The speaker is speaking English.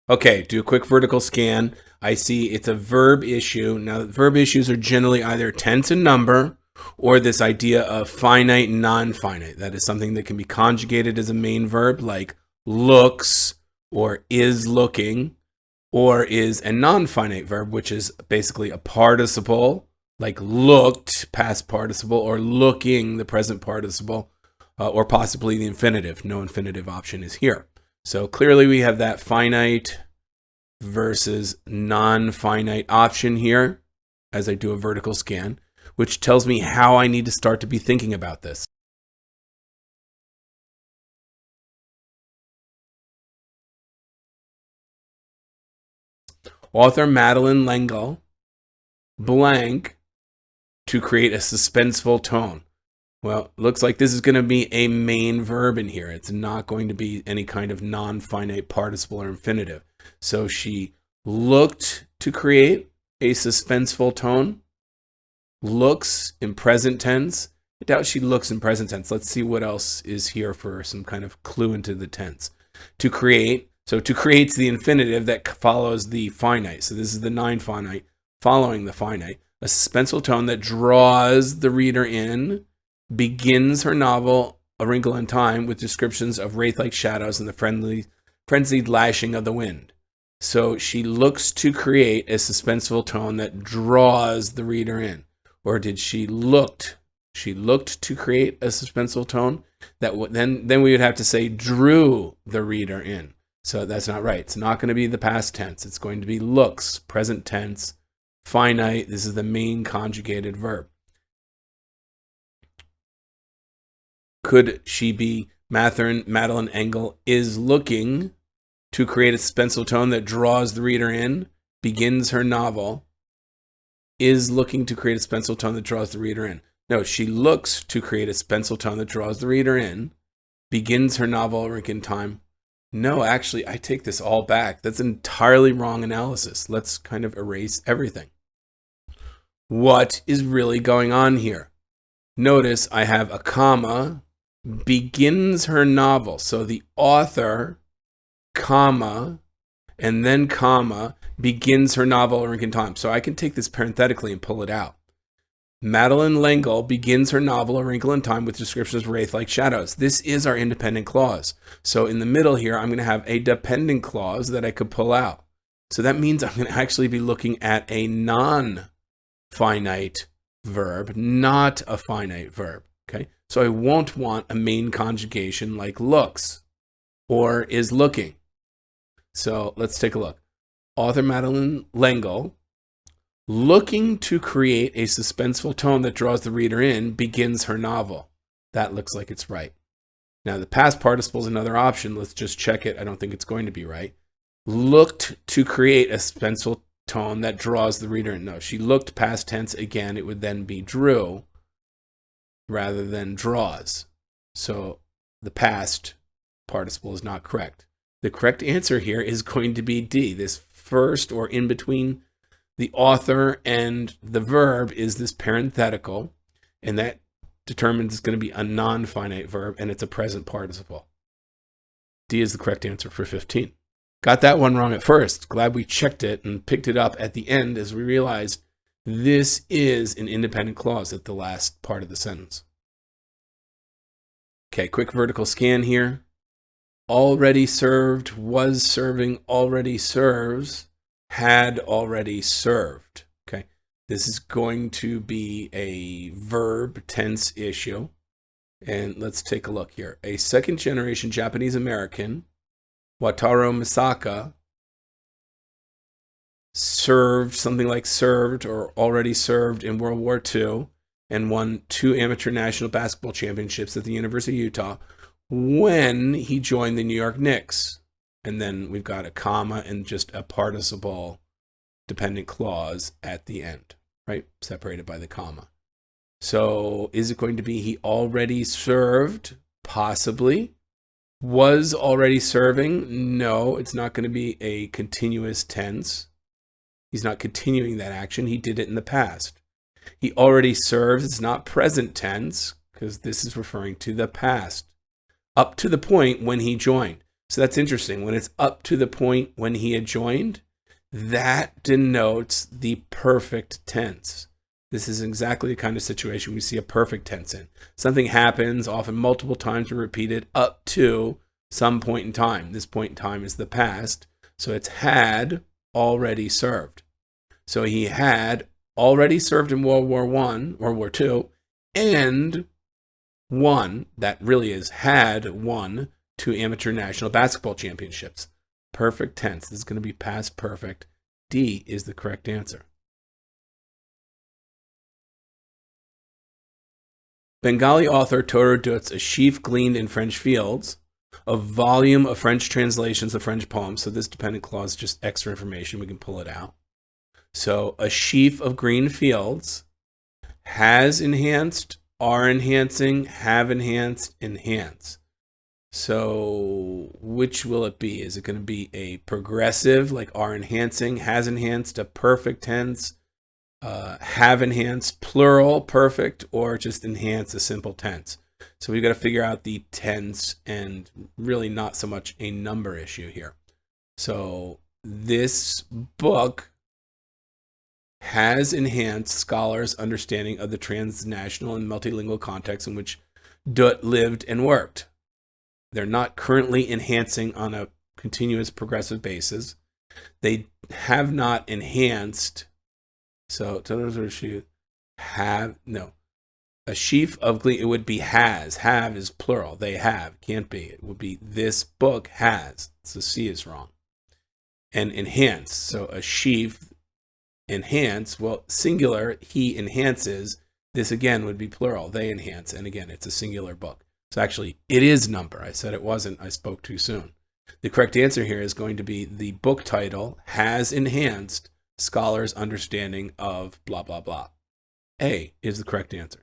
Okay, do a quick vertical scan. I see it's a verb issue. Now, verb issues are generally either tense and number or this idea of finite and non-finite. That is something that can be conjugated as a main verb like looks or is looking, or is a non-finite verb, which is basically a participle like looked, past participle, or looking, the present participle, or possibly the infinitive. No infinitive option is here. So clearly we have that finite versus non-finite option here as I do a vertical scan, which tells me how I need to start to be thinking about this. Author Madeleine L'Engle, blank, to create a suspenseful tone. Well, looks like this is going to be a main verb in here. It's not going to be any kind of non-finite participle or infinitive. So she looked to create a suspenseful tone. Looks in present tense. I doubt she looks in present tense. Let's see what else is here for some kind of clue into the tense. To create. So to create's the infinitive that follows the finite. So this is the non-finite following the finite. A suspenseful tone that draws the reader in, begins her novel, A Wrinkle in Time, with descriptions of wraith-like shadows and the frenzied lashing of the wind. So she looks to create a suspenseful tone that draws the reader in. Or did she looked? She looked to create a suspenseful tone that then we would have to say drew the reader in. So that's not right. It's not going to be the past tense. It's going to be looks, present tense, finite. This is the main conjugated verb. Could she be Madeleine L'Engle is looking to create a suspenseful tone that draws the reader in, begins her novel, is looking to create a suspenseful tone that draws the reader in. No, she looks to create a suspenseful tone that draws the reader in, begins her novel, A Wrinkle in Time. No, actually, I take this all back. That's entirely wrong analysis. Let's kind of erase everything. What is really going on here? Notice I have a comma, begins her novel. So the author, comma, and then comma, begins her novel, A Wrinkle in Time. So I can take this parenthetically and pull it out. Madeleine L'Engle begins her novel, A Wrinkle in Time, with descriptions of wraith-like shadows. This is our independent clause. So in the middle here, I'm going to have a dependent clause that I could pull out. So that means I'm going to actually be looking at a non-finite verb, not a finite verb. Okay, so I won't want a main conjugation like looks or is looking. So let's take a look. Author Madeleine L'Engle, looking to create a suspenseful tone that draws the reader in, begins her novel. That looks like it's right. Now, the past participle is another option. Let's just check it. I don't think it's going to be right. Looked to create a suspenseful tone that draws the reader in. No, she looked past tense again. It would then be drew rather than draws. So the past participle is not correct. The correct answer here is going to be D. This first or in between the author and the verb is this parenthetical, and that determines it's going to be a non-finite verb, and it's a present participle. D is the correct answer for 15. Got that one wrong at first. Glad we checked it and picked it up at the end as we realized this is an independent clause at the last part of the sentence. Okay, quick vertical scan here. Already served, was serving, already serves, had already served. Okay, this is going to be a verb tense issue. And let's take a look here. A second generation Japanese American, Wataru Misaka, served something like served or already served in World War II and won 2 amateur national basketball championships at the University of Utah when he joined the New York Knicks. And then we've got a comma and just a participle dependent clause at the end, right? Separated by the comma. So is it going to be he already served? Possibly. Was already serving? No, it's not going to be a continuous tense. He's not continuing that action. He did it in the past. He already serves. It's not present tense because this is referring to the past. Up to the point when he joined. So that's interesting. When it's up to the point when he had joined, that denotes the perfect tense. This is exactly the kind of situation we see a perfect tense in. Something happens, often multiple times repeated, up to some point in time. This point in time is the past. So it's had already served. So he had already served in World War I, World War II, and won, that really is had won, 2 amateur national basketball championships. Perfect tense. This is going to be past perfect. D is the correct answer. Bengali author Toro Dutz, A Sheaf Gleaned in French Fields, a volume of French translations of French poems. So this dependent clause is just extra information. We can pull it out. So a sheaf of green fields, has enhanced, are enhancing, have enhanced, enhance. So which will it be? Is it going to be a progressive, like are enhancing, has enhanced, a perfect tense, have enhanced, plural, perfect, or just enhance, a simple tense? So we've got to figure out the tense, and really not so much a number issue here. So this book has enhanced scholars' understanding of the transnational and multilingual context in which Dutt lived and worked. They're not currently enhancing on a continuous progressive basis. They have not enhanced. So a sheaf of glean, it would be has. Have is plural. They have. Can't be. It would be this book has. So C is wrong. And enhance. So a sheaf, enhance. Well, singular, he enhances. This again would be plural. They enhance. And again, it's a singular book. So actually, it is number. I said it wasn't. I spoke too soon. The correct answer here is going to be the book title has enhanced scholars' understanding of blah, blah, blah. A is the correct answer.